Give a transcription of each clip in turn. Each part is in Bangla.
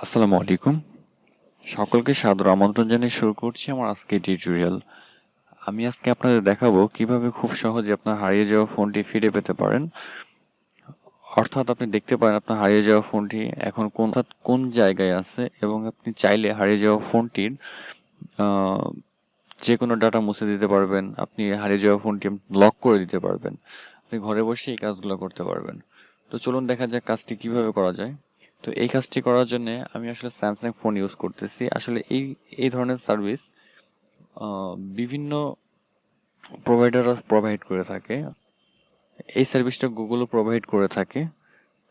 আসসালামু আলাইকুম। সকলকে সাদর আমন্ত্রণ জানিয়ে শুরু করছি আমার আজকের টিউটোরিয়াল। আমি আজকে আপনাদের দেখাবো কিভাবে খুব সহজে আপনার হারিয়ে যাওয়া ফোনটি ফিরে পেতে পারেন। অর্থাৎ আপনি দেখতে পারেন আপনার হারিয়ে যাওয়া ফোনটি এখন কোন জায়গায় আছে এবং আপনি চাইলে হারিয়ে যাওয়া ফোনটির আহ, যে কোনো ডাটা মুছে দিতে পারবেন। আপনি হারিয়ে যাওয়া ফোনটি লক করে দিতে পারবেন। আপনি ঘরে বসে এই কাজগুলো করতে পারবেন। তো চলুন দেখা যাক কাজটি কিভাবে করা যায়। তো এই কাজটি করার জন্য আমি আসলে স্যামসাং ফোন ইউজ করতেছি। আসলে এই ধরনের সার্ভিস বিভিন্ন প্রোভাইডাররা প্রোভাইড করে থাকে। এই সার্ভিসটা গুগলও প্রোভাইড করে থাকে।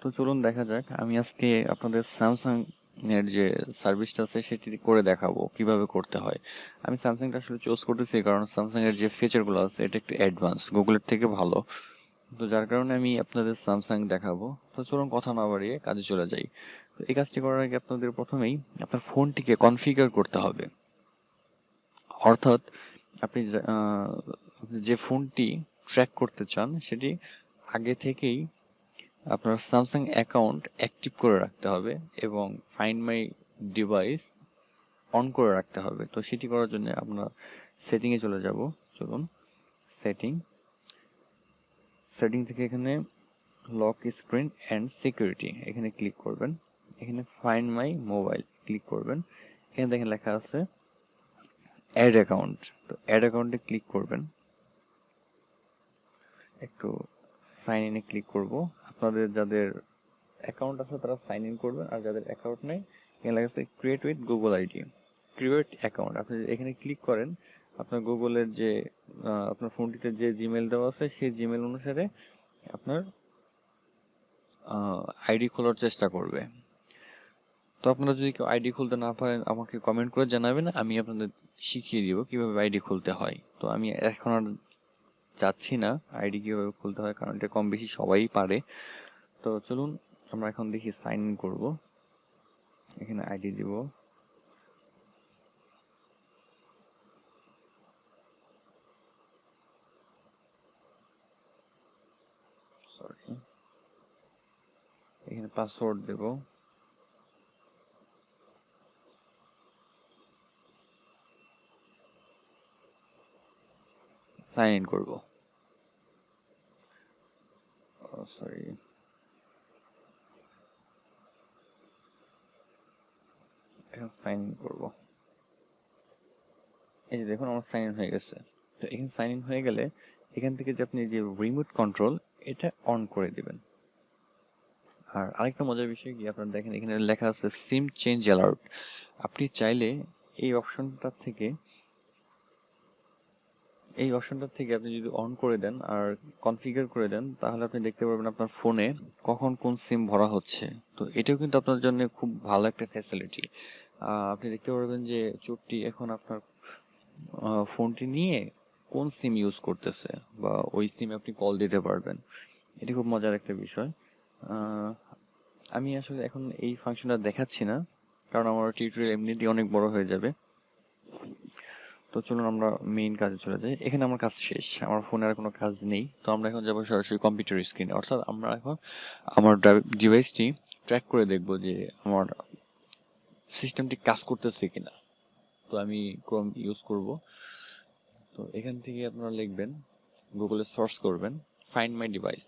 তো চলুন দেখা যাক। আমি আজকে আপনাদের স্যামসাং এর যে সার্ভিসটা আছে সেটি করে দেখাবো কিভাবে করতে হয়। আমি স্যামসাংটা আসলে চুজ করতেছি কারণ স্যামসাং এর যে ফিচারগুলো আছে এটা একটু অ্যাডভান্স, গুগলের থেকে ভালো। তো যার কারণে আমি আপনাদের স্যামসাং দেখাবো। তো চলুন কথা না বাড়িয়ে কাজে চলে যাই। তো এই কাজটি করার আগে আপনাদের প্রথমেই আপনার ফোনটিকে কনফিগার করতে হবে। অর্থাৎ আপনি যে ফোনটি ট্র্যাক করতে চান সেটি আগে থেকেই আপনার স্যামসাং অ্যাকাউন্ট অ্যাক্টিভ করে রাখতে হবে এবং ফাইন্ড মাই ডিভাইস অন করে রাখতে হবে। তো সেটি করার জন্য আমরা সেটিংয়ে চলে যাব। চলুন সেটিং সেটিং থেকে এখানে লক স্ক্রিন অ্যান্ড সিকিউরিটি এখানে ক্লিক করবেন। এখানে ফাইন্ড মাই মোবাইল ক্লিক করবেন। এখানে দেখেন লেখা আছে অ্যাড অ্যাকাউন্ট। তো অ্যাড অ্যাকাউন্টে ক্লিক করবেন। একটু সাইন ইনে ক্লিক করব। আপনাদের যাদের অ্যাকাউন্ট আছে তারা সাইন ইন করবেন, আর যাদের অ্যাকাউন্ট নেই এখানে লেখা আছে create with Google ID, create account. আপনি এখানে ক্লিক করেন, আপনার গুগলের যে আপনার ফোনটিতে যে জিমেল দেওয়া আছে সেই জিমেল অনুসারে আপনার আইডি খোলার চেষ্টা করবে। তো আপনারা যদি কেউ আইডি খুলতে না পারেন আমাকে কমেন্ট করে জানাবেন, আমি আপনাদের শিখিয়ে দিব কিভাবে আইডি খুলতে হয়। তো আমি এখন আর যাচ্ছি না আইডি কিভাবে খুলতে হয়, কারণ এটা কম বেশি সবাই পারে। তো চলুন আমরা এখন দেখি সাইন ইন করবো। এখানে আইডি দিব। সরি, এখানে পাসওয়ার্ড দেব। সাইন ইন করব। সরি, এখন সাইন ইন করব। এই যে দেখুন আমার সাইন ইন হয়ে গেছে। তো এখানে সাইন ইন হয়ে গেলে এখান থেকে যে আপনি যে রিমোট কন্ট্রোল এটা অন করে দিবেন। আর আরেকটা মজার বিষয় কি, আপনারা দেখেন এখানে লেখা আছে সিম চেঞ্জ অ্যালার্ট। আপনি চাইলে এই অপশনটা থেকে আপনি যদি অন করে দেন আর কনফিগার করে দেন তাহলে আপনি দেখতে পারবেন আপনার ফোনে কখন কোন সিম ভরা হচ্ছে। তো এটাও কিন্তু আপনার জন্য খুব ভালো একটা ফ্যাসিলিটি। আপনি দেখতে পারবেন যে চোরটি এখন আপনার ফোনটি নিয়ে কোন সিম ইউজ করতেছে বা ওই সিমে আপনি কল দিতে পারবেন। এটি খুব মজার একটা বিষয়। আহ, আমি আসলে এখন এই ফাংশনটা দেখাচ্ছি না কারণ আমার টিউটোরিয়াল এমনিতেই অনেক বড় হয়ে যাবে। তো চলুন আমরা মেইন কাজে চলে যাই। এখানে আমার কাজ শেষ, আমার ফোনে আর কোনো কাজ নেই। তো আমরা এখন যাবো সরাসরি কম্পিউটার স্ক্রিনে, অর্থাৎ আমরা এখন আমার ডিভাইসটি ট্র্যাক করে দেখব যে আমার সিস্টেমটি কাজ করতেছে কিনা। তো আমি ক্রোম ইউজ করব। তো এখান থেকে আপনারা লিখবেন, গুগলে সার্চ করবেন find my device,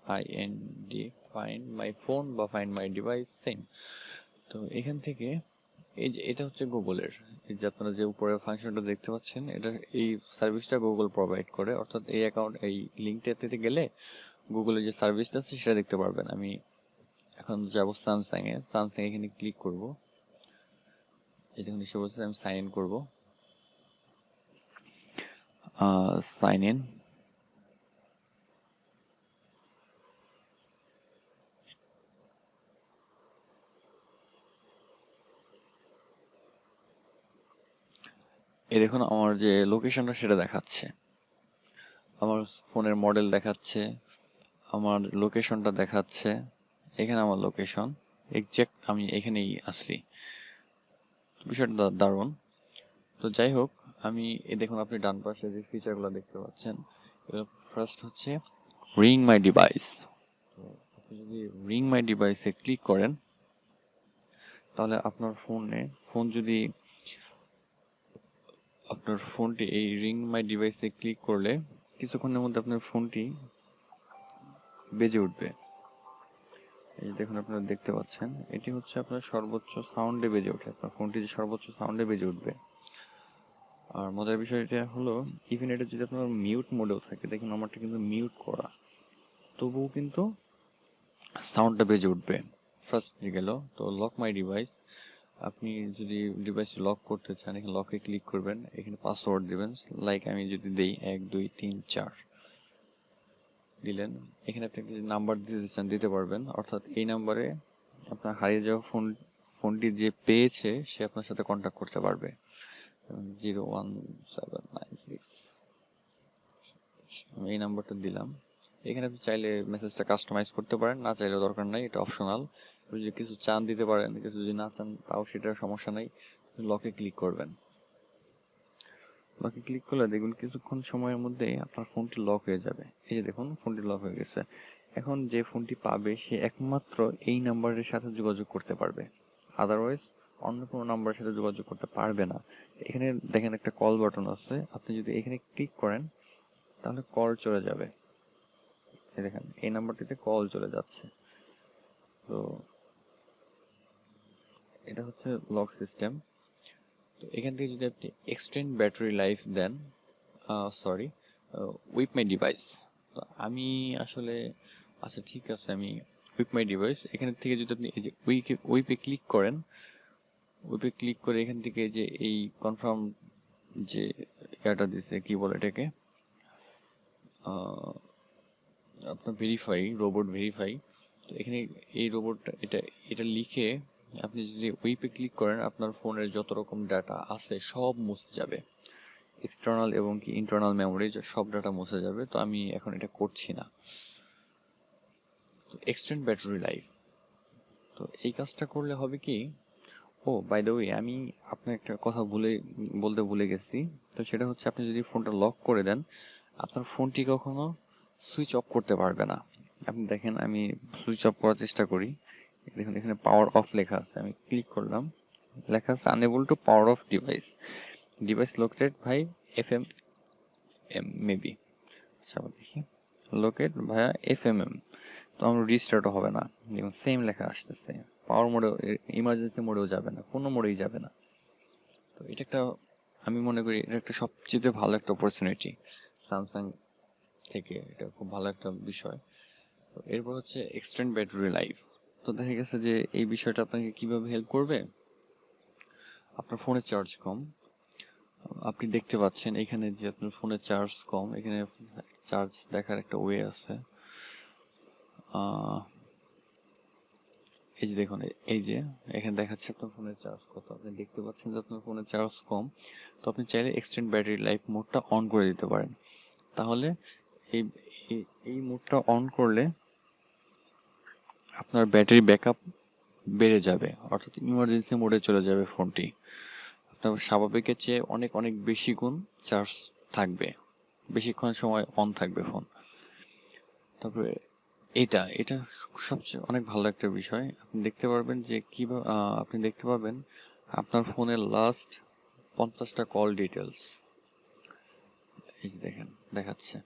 FIND, find my phone বা ফাইন্ড মাই ডিভাইস সেম। তো এখান থেকে এই যে এটা হচ্ছে গুগলের, এই যে আপনারা যে উপরে ফাংশনটা দেখতে পাচ্ছেন এটা, এই সার্ভিসটা গুগল প্রোভাইড করে। অর্থাৎ এই অ্যাকাউন্ট এই লিঙ্কটাতে গেলে গুগলের যে সার্ভিসটা আছে সেটা দেখতে পারবেন। আমি এখন যাব স্যামসাং এখানে ক্লিক করব। এই দেখুন এসে বলছে আমি সাইন ইন করব। Sign in. এই দেখুন আমার যে লোকেশনটা সেটা দেখাচ্ছে, আমার ফোনের মডেল দেখাচ্ছে, আমার লোকেশনটা দেখাচ্ছে। এখানে আমার লোকেশন এক্সাক্ট, আমি এখানেই আছি। বিষয়টা দারুণ। তো যাই হোক, আমি দেখুন আপনি ডান পাশে যে ফিচারগুলো দেখতে পাচ্ছেন, ফার্স্ট হচ্ছে রিং মাই ডিভাইস। তো আপনি যদি রিং মাই ডিভাইসে ক্লিক করেন তাহলে আপনার ফোন যদি আপনার ফোনটি এই রিং মাই ডিভাইসে ক্লিক করলে কিছুক্ষণের মধ্যে আপনার ফোনটি বেজে উঠবে। এই দেখুন, আপনারা দেখতে পাচ্ছেন, এটি হচ্ছে আপনার সর্বোচ্চ সাউন্ডে বেজে ওঠে, আপনার ফোনটি যে সর্বোচ্চ সাউন্ডে বেজে উঠবে। আর মজার বিষয় এটা হলো, ইভেন এটা যদি আপনার মিউট মোডেও থাকে, দেখুন আমারটা কিন্তু মিউট করা, তবুও কিন্তু সাউন্ডটা বেজে উঠবে। ফার্স্ট গেল তো লক মাই ডিভাইস। আপনি যদি ডিভাইস লক করতে চান, এখানে লকে ক্লিক করবেন, এখানে পাসওয়ার্ড দিবেন। লাইক আমি যদি দেই 1 2 3 4 দিলেন, এখানে আপনি একটা নাম্বার দিতে চান দিতে পারবেন, অর্থাৎ এই নাম্বারে আপনার হারিয়ে যাওয়া ফোনটি যে পেয়েছে সে আপনার সাথে কন্ট্যাক্ট করতে পারবে। 01796 আমি এই নাম্বারটা দিলাম। এখানে আপনি চাইলে মেসেজটা কাস্টমাইজ করতে পারেন, না চাইলেও দরকার নাই, এটা অপশনাল। যদি কিছু চান দিতে পারেন, কিছু যদি না চান তাও সেটার সমস্যা নাই। লকে ক্লিক করবেন, লকে ক্লিক করলে দেখুন কিছুক্ষণ সময়ের মধ্যে আপনার ফোনটি লক হয়ে যাবে। এই যে দেখুন ফোনটি লক হয়ে গেছে। এখন যে ফোনটি পাবে সে একমাত্র এই নাম্বারের সাথে যোগাযোগ করতে পারবে, আদারওয়াইজ অন্য কোনো নাম্বারের সাথে যোগাযোগ করতে পারবে না। এখানে দেখেন একটা কল বাটন আছে, আপনি যদি এখানে ক্লিক করেন তাহলে কল চলে যাবে। এই দেখেন এই নাম্বারটিতে কল চলে যাচ্ছে। তো এটা হচ্ছে লক সিস্টেম। তো এখান থেকে যদি আপনি এক্সটেন্ড ব্যাটারি লাইফ দেন, সরি, উইপ মাই ডিভাইস, তো আমি আসলে, আচ্ছা ঠিক আছে, আমি উইপ মাই ডিভাইস এখান থেকে যদি আপনি এই যে উইপে ক্লিক করেন, উইপে ক্লিক করে এখান থেকে যে এই কনফার্ম যে ইয়াটা দিছে, কি বলে এটাকে, আপনার ভেরিফাই, রোবট ভেরিফাই। তো এখানে এই রোবটটা এটা লিখে আপনি যদি উইপে ক্লিক করেন, আপনার ফোনের যত রকম ডাটা আছে সব মুছে যাবে, এক্সটার্নাল এবং কি ইন্টারনাল মেমোরি সব ডাটা মুছে যাবে। তো আমি এখন এটা করছি না। তো এক্সটেন্ড ব্যাটারি লাইফ, তো এই কাজটা করলে হবে কি, ও বাই দ্য ওয়ে আমি আপনার একটা কথা বলতে ভুলে গেছি। তো সেটা হচ্ছে, আপনি যদি ফোনটা লক করে দেন, আপনার ফোনটি কখনো সুইচ অফ করতে পারবে না। আপনি দেখেন আমি সুইচ অফ করার চেষ্টা করি, দেখুন এখানে পাওয়ার অফ লেখা আছে, আমি ক্লিক করলাম, লেখা আছে unable to power of device, device located ভাই এফএমএম মেবি। আচ্ছা আবার দেখি, লোকেট ভায়া এফএমএম, তো আমার রিস্টার্টও হবে না। দেখুন সেম লেখা আসতেছে, পাওয়ার মোডেও, ইমার্জেন্সি মোডেও যাবে না, কোনো মোডেই যাবে না। তো এটা একটা, আমি মনে করি এটা একটা সবচেয়ে ভালো একটা অপরচুনিটি স্যামসাং থেকে, এটা খুব ভালো একটা বিষয়। তো এরপর হচ্ছে এক্সটেন্ড ব্যাটারি লাইফ। তো দেখা গেছে যে এই বিষয়টা আপনাকে কিভাবে হেল্প করবে, আপনার ফোনের চার্জ কম, আপনি দেখতে পাচ্ছেন এখানে যে আপনার ফোনের চার্জ কম, এখানে চার্জ দেখার একটা ওয়ে আছে। এই যে দেখুন, এই যে এখানে দেখাচ্ছে আপনার ফোনের চার্জ কত, আপনি দেখতে পাচ্ছেন যে আপনার ফোনের চার্জ কম। তো আপনি চাইলে এক্সটেন্ড ব্যাটারি লাইফ মোডটা অন করে দিতে পারেন। তাহলে এই এই মোডটা অন করলে আপনার ব্যাটারি ব্যাকআপ বেড়ে যাবে, অর্থাৎ ইমার্জেন্সি মোডে চলে যাবে ফোনটি, আপনার স্বাভাবিকের চেয়ে অনেক অনেক বেশি গুণ চার্জ থাকবে, বেশিক্ষণ সময় অন থাকবে ফোন। তারপরে এটা সবচেয়ে অনেক ভালো একটা বিষয়, আপনি দেখতে পারবেন যে কিভাবে, আপনি দেখতে পাবেন আপনার ফোনের লাস্ট 50টা কল ডিটেলস, এই যে দেখেন দেখাচ্ছে।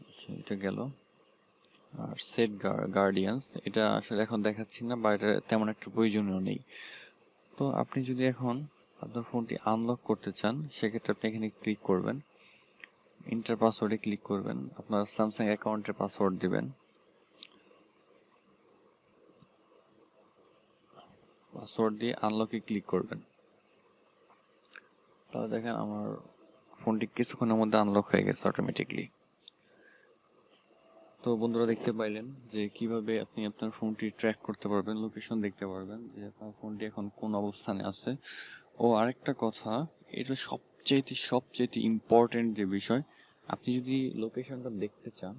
আচ্ছা এটা গেল। আর সেট গার্ডিয়ানস, এটা আসলে এখন দেখাচ্ছি না বা এটা তেমন একটা প্রয়োজনীয় নেই। তো আপনি যদি এখন আপনার ফোনটি আনলক করতে চান, সেক্ষেত্রে আপনি এখানে ক্লিক করবেন, ইন্টার পাসওয়ার্ডে ক্লিক করবেন, আপনার স্যামসাং অ্যাকাউন্টের পাসওয়ার্ড দিবেন, পাসওয়ার্ড দিয়ে আনলকে ক্লিক করবেন। তাহলে দেখেন আমার ফোনটি কিছুক্ষণের মধ্যে আনলক হয়ে গেছে অটোমেটিকলি। তো বন্ধুরা দেখতে পাইলেন যে কিভাবে আপনি আপনার ফোনটি ট্র্যাক করতে পারবেন, লোকেশন দেখতে পারবেন যে আপনার ফোনটি এখন কোন অবস্থানে আছে। ও আরেকটা কথা, এটা সবচেয়ে ইম্পর্টেন্ট যে বিষয়, আপনি যদি লোকেশনটা দেখতে চান,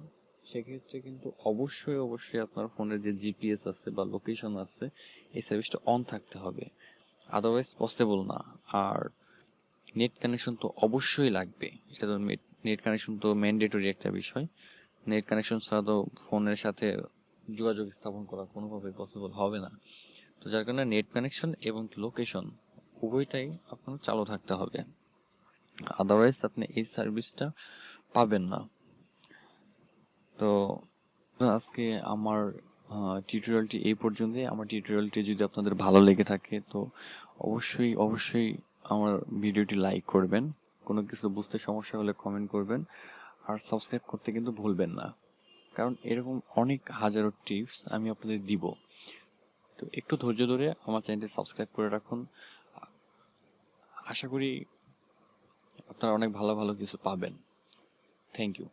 সেক্ষেত্রে কিন্তু অবশ্যই আপনার ফোনের যে জিপিএস আছে বা লোকেশন আছে, এই সার্ভিসটা অন থাকতে হবে, আদারওয়াইজ পসিবল না। আর নেট কানেকশন তো অবশ্যই লাগবে, এটা তো নেট কানেকশন তো ম্যান্ডেটরি একটা বিষয়, নেট কানেকশন ছাড়া তো ফোনের সাথে যোগাযোগ স্থাপন করা কোনোভাবেই পসিবল হবে না। তো যার কারণে নেট কানেকশন এবং লোকেশন উভয়টাই আপনার চালু থাকতে হবে, আদারওয়াইজ আপনি এই সার্ভিসটা পাবেন না। তো আজকে আমার টিউটোরিয়ালটি এই পর্যন্তই। আমার টিউটোরিয়ালটি যদি আপনাদের ভালো লেগে থাকে তো অবশ্যই অবশ্যই আমার ভিডিওটি লাইক করবেন, কোনো কিছু বুঝতে সমস্যা হলে কমেন্ট করবেন, আর সাবস্ক্রাইব করতে কিন্তু ভুলবেন না, কারণ এরকম অনেক হাজারো টিপস আমি আপনাদের দিব। তো একটু ধৈর্য ধরে আমার চ্যানেলটি সাবস্ক্রাইব করে রাখুন। আশা করি আপনারা অনেক ভালো ভালো কিছু পাবেন। Thank you.